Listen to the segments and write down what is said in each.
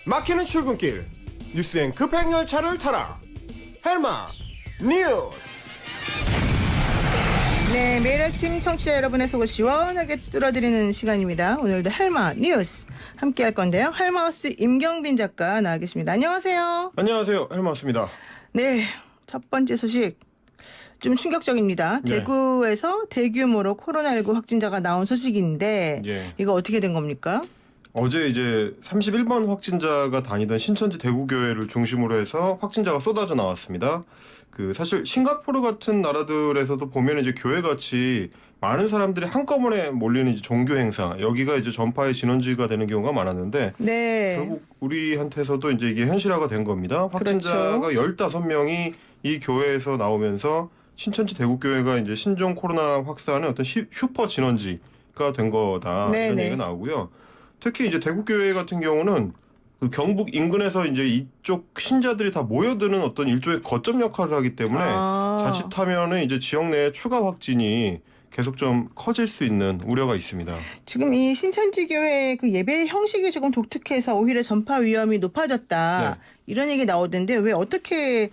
막히는 출근길 뉴스엔 급행 열차를 타라. 헬마 뉴스. 네, 매일 아침 청취자 여러분의 속을 시원하게 뚫어드리는 시간입니다. 오늘도 헬마 뉴스 함께 할 건데요. 헬마우스 임경빈 작가 나와 계십니다. 안녕하세요. 안녕하세요, 헬마우스입니다. 네, 첫 번째 소식 좀 충격적입니다. 네. 대구에서 대규모로 코로나19 확진자가 나온 소식인데 예. 이거 어떻게 된 겁니까? 어제 이제 31번 확진자가 다니던 신천지 대구교회를 중심으로 해서 확진자가 쏟아져 나왔습니다. 사실 싱가포르 같은 나라들에서도 보면 이제 교회같이 많은 사람들이 한꺼번에 몰리는 이제 종교 행사, 여기가 이제 전파의 진원지가 되는 경우가 많았는데 네. 결국 우리한테서도 이제 이게 현실화가 된 겁니다. 확진자가 그렇죠. 15명이 이 교회에서 나오면서 신천지 대구교회가 이제 신종 코로나 확산의 어떤 슈퍼 진원지가 된 거다. 네네. 이런 얘기가 나오고요. 특히 이제 대구교회 같은 경우는 그 경북 인근에서 이제 이쪽 신자들이 다 모여드는 어떤 일종의 거점 역할을 하기 때문에 자칫하면은 이제 지역 내에 추가 확진이 계속 좀 커질 수 있는 우려가 있습니다. 지금 이 신천지 교회 그 예배 형식이 조금 독특해서 오히려 전파 위험이 높아졌다. 네. 이런 얘기 나오던데 왜 어떻게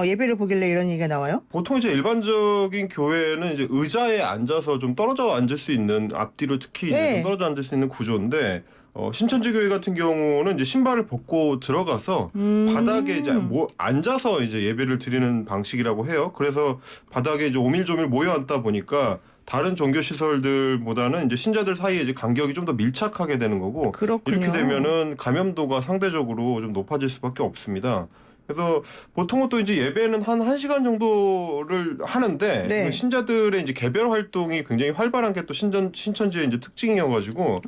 예배를 보길래 이런 얘기가 나와요? 보통 이제 일반적인 교회는 이제 의자에 앉아서 좀 떨어져 앉을 수 있는, 앞뒤로 특히 이제 네. 좀 떨어져 앉을 수 있는 구조인데 신천지 교회 같은 경우는 이제 신발을 벗고 들어가서 바닥에 이제 앉아서 이제 예배를 드리는 방식이라고 해요. 그래서 바닥에 이제 오밀조밀 모여 앉다 보니까 다른 종교 시설들보다는 이제 신자들 사이에 이제 간격이 좀 더 밀착하게 되는 거고, 그렇군요. 이렇게 되면은 감염도가 상대적으로 좀 높아질 수밖에 없습니다. 그래서 보통은 또 이제 예배는 한 1시간 정도를 하는데 네. 그 신자들의 이제 개별 활동이 굉장히 활발한 게 또 신천지의 이제 특징이어가지고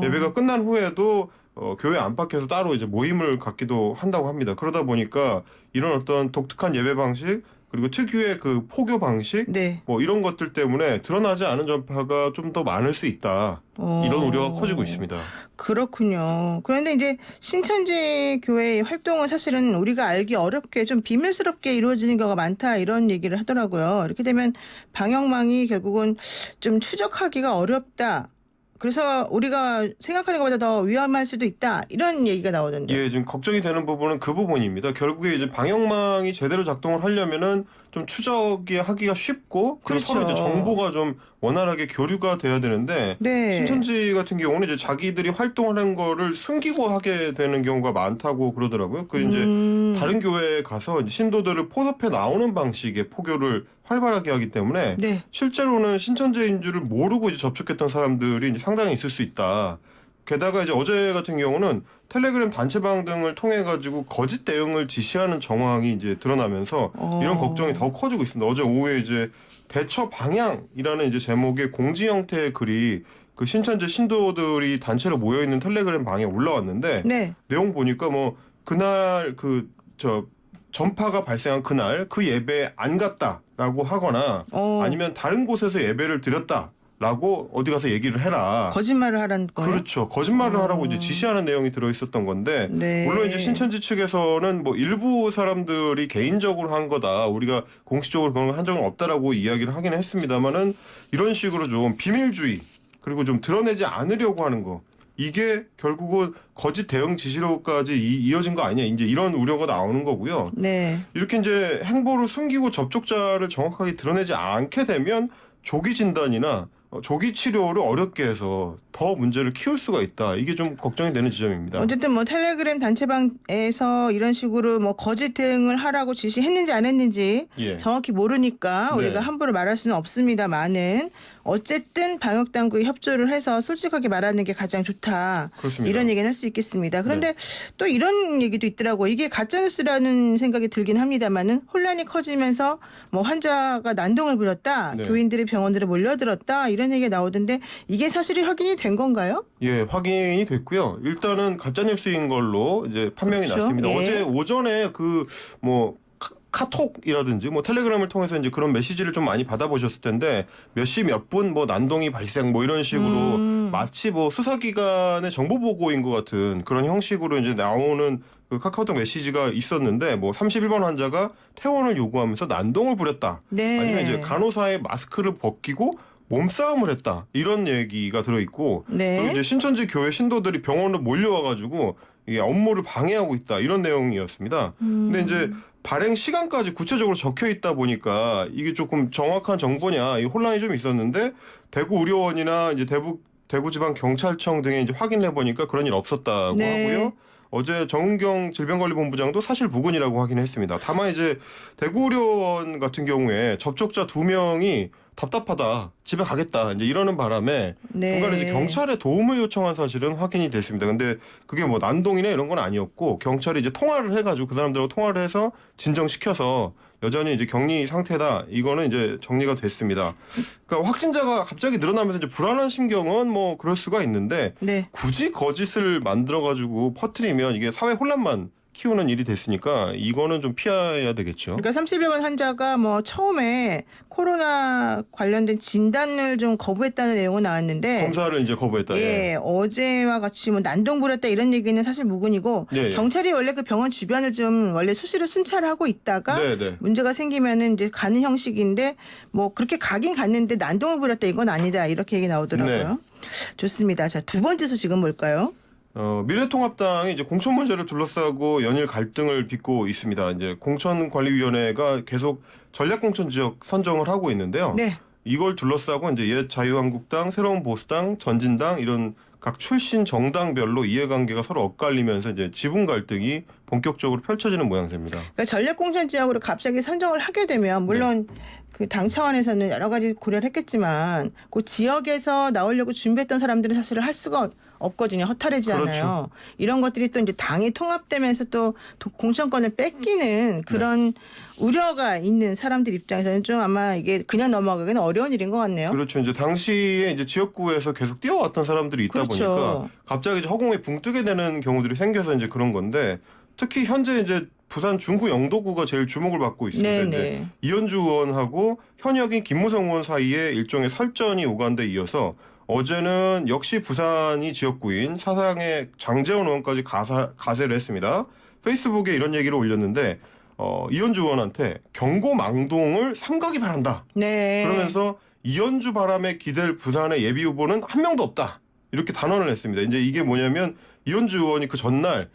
예배가 끝난 후에도 교회 안팎에서 따로 이제 모임을 갖기도 한다고 합니다. 그러다 보니까 이런 어떤 독특한 예배 방식, 그리고 특유의 그 포교 방식, 네. 뭐 이런 것들 때문에 드러나지 않은 전파가 좀 더 많을 수 있다. 이런 우려가 커지고 있습니다. 그렇군요. 그런데 이제 신천지 교회의 활동은 사실은 우리가 알기 어렵게 좀 비밀스럽게 이루어지는 경우가 많다 이런 얘기를 하더라고요. 이렇게 되면 방역망이 결국은 좀 추적하기가 어렵다. 그래서 우리가 생각하는 것보다 더 위험할 수도 있다. 이런 얘기가 나오던데. 예, 지금 걱정이 되는 부분은 그 부분입니다. 결국에 이제 방역망이 제대로 작동을 하려면은 좀 추적이 하기가 쉽고, 그리고 그렇죠. 서로 이제 정보가 좀 원활하게 교류가 돼야 되는데, 네. 신천지 같은 경우는 이제 자기들이 활동하는 거를 숨기고 하게 되는 경우가 많다고 그러더라고요. 이제 다른 교회에 가서 이제 신도들을 포섭해 나오는 방식의 포교를 활발하게 하기 때문에 네. 실제로는 신천지인 줄을 모르고 이제 접촉했던 사람들이 이제 상당히 있을 수 있다. 게다가 이제 어제 같은 경우는 텔레그램 단체방 등을 통해 가지고 거짓 대응을 지시하는 정황이 이제 드러나면서 이런 걱정이 더 커지고 있습니다. 어제 오후에 이제 대처 방향이라는 이제 제목의 공지 형태의 글이 그 신천지 신도들이 단체로 모여 있는 텔레그램 방에 올라왔는데 네. 내용 보니까 뭐 그날 전파가 발생한 그날 그 예배에 안 갔다라고 하거나 아니면 다른 곳에서 예배를 드렸다라고 어디 가서 얘기를 해라. 거짓말을 하라는 거예요? 그렇죠. 거짓말을 하라고 이제 지시하는 내용이 들어있었던 건데, 네. 물론 이제 신천지 측에서는 뭐 일부 사람들이 개인적으로 한 거다, 우리가 공식적으로 그런 걸 한 적은 없다라고 이야기를 하긴 했습니다만은, 이런 식으로 좀 비밀주의, 그리고 좀 드러내지 않으려고 하는 거, 이게 결국은 거짓 대응 지시로까지 이어진 거 아니냐, 이제 이런 우려가 나오는 거고요. 네. 이렇게 이제 행보를 숨기고 접촉자를 정확하게 드러내지 않게 되면 조기 진단이나 조기 치료를 어렵게 해서 더 문제를 키울 수가 있다. 이게 좀 걱정이 되는 지점입니다. 어쨌든 뭐 텔레그램 단체방에서 이런 식으로 뭐 거짓 대응을 하라고 지시했는지 안 했는지 예. 정확히 모르니까 네. 우리가 함부로 말할 수는 없습니다만은 어쨌든 방역 당국이 협조를 해서 솔직하게 말하는 게 가장 좋다. 그렇습니다. 이런 얘기는 할 수 있겠습니다. 그런데 또 이런 얘기도 있더라고. 이게 가짜뉴스라는 생각이 들긴 합니다만은 혼란이 커지면서 뭐 환자가 난동을 부렸다. 네. 교인들이 병원으로 몰려들었다. 이런 얘기가 나오던데 이게 사실이 확인이 된 건가요? 예, 확인이 됐고요. 일단은 가짜뉴스인 걸로 이제 판명이 그렇죠. 났습니다. 예. 어제 오전에 카톡이라든지 뭐 텔레그램을 통해서 이제 그런 메시지를 좀 많이 받아보셨을 텐데 몇 시 몇 분 뭐 난동이 발생 뭐 이런 식으로 마치 뭐 수사기관의 정보 보고인 것 같은 그런 형식으로 이제 나오는 그 카카오톡 메시지가 있었는데 뭐 31번 환자가 퇴원을 요구하면서 난동을 부렸다. 네. 아니면 이제 간호사의 마스크를 벗기고 몸싸움을 했다 이런 얘기가 들어있고 네. 그리고 이제 신천지 교회 신도들이 병원으로 몰려와가지고 이게 업무를 방해하고 있다 이런 내용이었습니다. 근데 이제 발행 시간까지 구체적으로 적혀 있다 보니까 이게 조금 정확한 정보냐 이 혼란이 좀 있었는데 대구 의료원이나 이제 대구지방경찰청 등에 이제 확인을 해보니까 그런 일 없었다고 네. 하고요. 어제 정은경 질병관리본부장도 사실 무근이라고 하긴 했습니다. 다만 이제 대구의료원 같은 경우에 접촉자 2명이 답답하다, 집에 가겠다, 이제 이러는 바람에 네. 중간에 이제 경찰에 도움을 요청한 사실은 확인이 됐습니다. 근데 그게 뭐 난동이나 이런 건 아니었고 경찰이 이제 통화를 해가지고 그 사람들하고 통화를 해서 진정시켜서 여전히 이제 격리 상태다. 이거는 이제 정리가 됐습니다. 그러니까 확진자가 갑자기 늘어나면서 이제 불안한 심경은 뭐 그럴 수가 있는데 네. 굳이 거짓을 만들어가지고 퍼뜨리면 이게 사회 혼란만 키우는 일이 됐으니까 이거는 좀 피해야 되겠죠. 그러니까 31번 환자가 뭐 처음에 코로나 관련된 진단을 좀 거부했다는 내용은 나왔는데 검사를 이제 거부했다. 예, 어제와 같이 뭐 난동 부렸다 이런 얘기는 사실 무근이고 예, 예. 경찰이 원래 그 병원 주변을 좀 원래 수시로 순찰을 하고 있다가 네, 네. 문제가 생기면은 이제 가는 형식인데 뭐 그렇게 가긴 갔는데 난동을 부렸다 이건 아니다 이렇게 얘기 나오더라고요. 네. 좋습니다. 자, 두 번째 소식은 뭘까요? 미래통합당이 이제 공천 문제를 둘러싸고 연일 갈등을 빚고 있습니다. 이제 공천관리위원회가 계속 전략공천 지역 선정을 하고 있는데요. 네. 이걸 둘러싸고 이제 옛 자유한국당, 새로운 보수당, 전진당 이런 각 출신 정당별로 이해관계가 서로 엇갈리면서 이제 지분 갈등이 본격적으로 펼쳐지는 모양새입니다. 그러니까 전략공천 지역으로 갑자기 선정을 하게 되면 물론 그 당 차원에서는 여러 가지 고려를 했겠지만 그 지역에서 나오려고 준비했던 사람들은 사실 할 수가 없거든요. 허탈해지잖아요. 그렇죠. 이런 것들이 또 이제 당이 통합되면서 또 공천권을 뺏기는 그런 우려가 있는 사람들 입장에서는 좀 아마 이게 그냥 넘어가기는 어려운 일인 것 같네요. 그렇죠. 이제 당시에 이제 지역구에서 계속 뛰어왔던 사람들이 있다 그렇죠. 보니까 갑자기 이제 허공에 붕 뜨게 되는 경우들이 생겨서 이제 그런 건데 특히 현재 이제 부산 중구 영도구가 제일 주목을 받고 있습니다. 네네. 이제 이현주 의원하고 현역인 김무성 의원 사이에 일종의 설전이 오간데 이어서 어제는 역시 부산이 지역구인 사상의 장재원 의원까지 가세를 했습니다. 페이스북에 이런 얘기를 올렸는데 이현주 의원한테 경고망동을 삼가기 바란다. 네. 그러면서 이현주 바람에 기댈 부산의 예비 후보는 한 명도 없다. 이렇게 단언을 했습니다. 이제 이게 뭐냐면 이현주 의원이 그 전날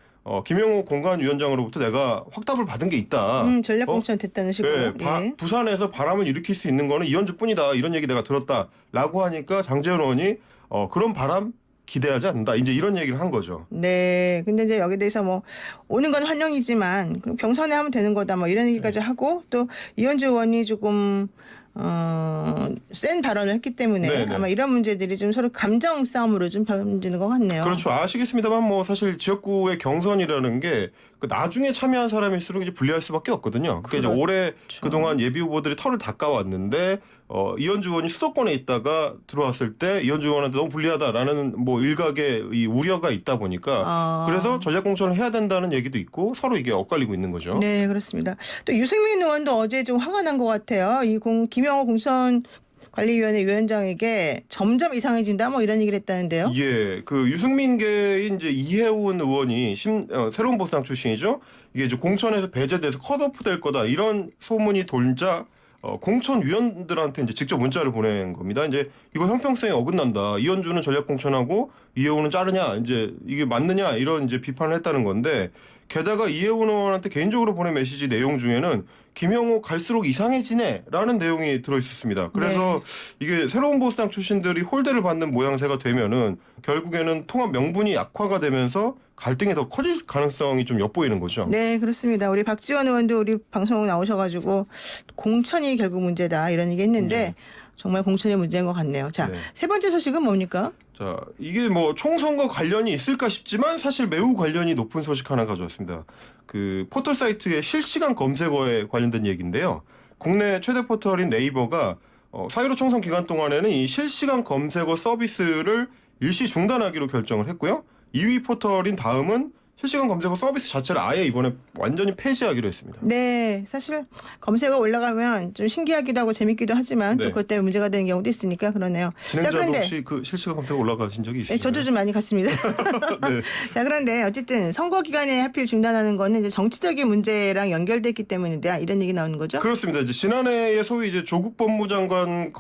김영호 공관위원장으로부터 내가 확답을 받은 게 있다. 전략공천 됐다는 식으로. 예. 부산에서 바람을 일으킬 수 있는 거는 이현주뿐이다. 이런 얘기 내가 들었다라고 하니까 장재원 의원이 그런 바람 기대하지 않는다. 이제 이런 얘기를 한 거죠. 네. 근데 이제 여기에 대해서 뭐 오는 건 환영이지만 그럼 경선에 하면 되는 거다. 뭐 이런 얘기까지 하고 또 이현주 의원이 조금 센 발언을 했기 때문에 네네. 아마 이런 문제들이 좀 서로 감정 싸움으로 좀 번지는 것 같네요. 그렇죠. 아시겠습니다만 뭐 사실 지역구의 경선이라는 게 그 나중에 참여한 사람일수록 이제 불리할 수밖에 없거든요. 그러니까 이제 올해 그동안 예비 후보들이 털을 닦아왔는데 이현주 의원이 수도권에 있다가 들어왔을 때 이현주 의원한테 너무 불리하다라는 뭐 일각의 이 우려가 있다 보니까 그래서 전략공천을 해야 된다는 얘기도 있고 서로 이게 엇갈리고 있는 거죠. 네, 그렇습니다. 또 유승민 의원도 어제 좀 화가 난 것 같아요. 김영호 공천관리위원회 위원장에게 점점 이상해진다 뭐 이런 얘기를 했다는데요. 예, 그 유승민계인 이제 이해운 의원이 새로운 보수당 출신이죠. 이게 이제 공천에서 배제돼서 컷오프 될 거다 이런 소문이 돌자 공천위원들한테 이제 직접 문자를 보낸 겁니다. 이제 이거 형평성에 어긋난다. 이현주는 전략 공천하고 이해운은 자르냐. 이제 이게 맞느냐 이런 이제 비판을 했다는 건데 게다가 이해운 의원한테 개인적으로 보낸 메시지 내용 중에는 김영호 갈수록 이상해지네라는 내용이 들어있었습니다. 그래서 이게 새로운 보수당 출신들이 홀대를 받는 모양새가 되면은 결국에는 통합 명분이 악화가 되면서 갈등이 더 커질 가능성이 좀 엿보이는 거죠. 네, 그렇습니다. 우리 박지원 의원도 우리 방송 나오셔가지고 공천이 결국 문제다 이런 얘기 했는데 정말 공천이 문제인 것 같네요. 자, 세 번째 소식은 뭡니까? 자, 이게 뭐 총선과 관련이 있을까 싶지만 사실 매우 관련이 높은 소식 하나 가져왔습니다. 그 포털 사이트의 실시간 검색어에 관련된 얘기인데요. 국내 최대 포털인 네이버가 4.15 총선 기간 동안에는 이 실시간 검색어 서비스를 일시 중단하기로 결정을 했고요. 2위 포털인 다음은 실시간 검색어 서비스 자체를 아예 이번에 완전히 폐지하기로 했습니다. 네, 사실 검색어 올라가면 좀 신기하기도 하고 재밌기도 하지만 네. 또 그것 때문에 문제가 되는 경우도 있으니까 그러네요. 진행자도 그런데 혹시 그 실시간 검색어 올라가신 적이 네, 있으신가요? 저도 좀 많이 갔습니다. 네. 자, 그런데 어쨌든 선거 기간에 하필 중단하는 거는 이제 정치적인 문제랑 연결됐기 때문이다 이런 얘기 나오는 거죠? 그렇습니다. 이제 지난해에 소위 이제 조국 법무장관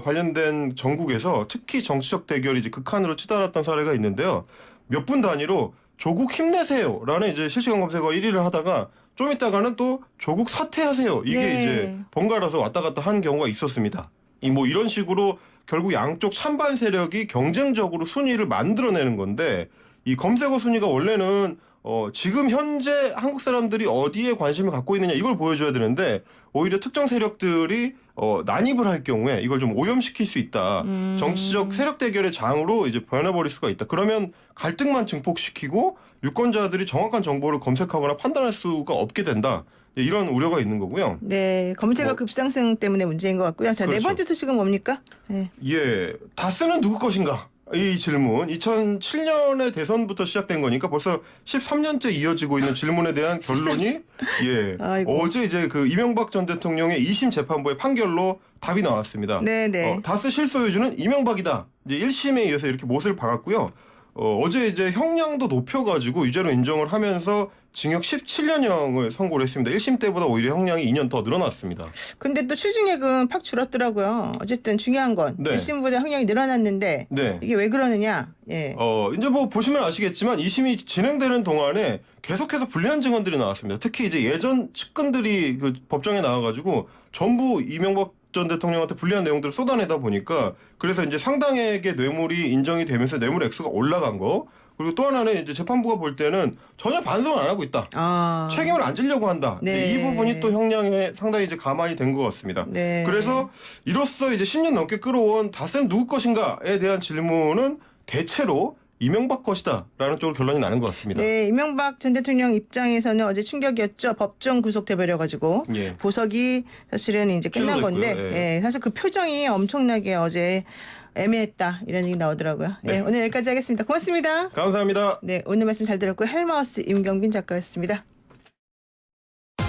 관련된 전국에서 특히 정치적 대결이 이제 극한으로 치달았던 사례가 있는데요. 몇 분 단위로 조국 힘내세요라는 이제 실시간 검색어 1위를 하다가 좀 있다가는 또 조국 사퇴하세요. 이게 네. 이제 번갈아서 왔다 갔다 한 경우가 있었습니다. 뭐 이런 식으로 결국 양쪽 찬반 세력이 경쟁적으로 순위를 만들어내는 건데 이 검색어 순위가 원래는 지금 현재 한국 사람들이 어디에 관심을 갖고 있느냐 이걸 보여줘야 되는데 오히려 특정 세력들이 난입을 할 경우에 이걸 좀 오염시킬 수 있다. 정치적 세력 대결의 장으로 이제 변해버릴 수가 있다. 그러면 갈등만 증폭시키고 유권자들이 정확한 정보를 검색하거나 판단할 수가 없게 된다. 이런 우려가 있는 거고요. 네, 검색어 급상승 때문에 문제인 것 같고요. 자, 네 그렇죠. 번째 소식은 뭡니까? 네. 예, 다스는 누구 것인가? 이 질문 2007년에 대선부터 시작된 거니까 벌써 13년째 이어지고 있는 질문에 대한 결론이 예 아이고. 어제 이제 그 이명박 전 대통령의 2심 재판부의 판결로 답이 나왔습니다. 네네. 다스 실소유주는 이명박이다. 이제 1심에 이어서 이렇게 못을 박았고요. 어제 이제 형량도 높여가지고 유죄로 인정을 하면서 징역 17년형을 선고를 했습니다. 1심 때보다 오히려 형량이 2년 더 늘어났습니다. 근데 또 추징액은 팍 줄었더라고요. 어쨌든 중요한 건 네. 1심보다 형량이 늘어났는데 네. 이게 왜 그러느냐? 예. 이제 뭐 보시면 아시겠지만 2심이 진행되는 동안에 계속해서 불리한 증언들이 나왔습니다. 특히 이제 예전 측근들이 그 법정에 나와가지고 전부 이명박 전 대통령한테 불리한 내용들을 쏟아내다 보니까 그래서 이제 상당액의 뇌물이 인정이 되면서 뇌물 액수가 올라간 거 그리고 또 하나는 이제 재판부가 볼 때는 전혀 반성을 안 하고 있다. 아. 책임을 안 지려고 한다. 네. 이 부분이 또 형량에 상당히 이제 가만히 된 것 같습니다. 네. 그래서 이로써 이제 10년 넘게 끌어온 다스는 누구 것인가에 대한 질문은 대체로 이명박 것이다라는 쪽으로 결론이 나는 것 같습니다. 네, 이명박 전 대통령 입장에서는 어제 충격이었죠. 법정 구속돼 버려가지고 예. 보석이 사실은 이제 끝난 건데, 취소됐고요. 예. 예, 사실 그 표정이 엄청나게 어제 애매했다 이런 얘기 나오더라고요. 네, 네. 오늘 여기까지 하겠습니다. 고맙습니다. 감사합니다. 네, 오늘 말씀 잘 들었고 헬마우스 임경빈 작가였습니다.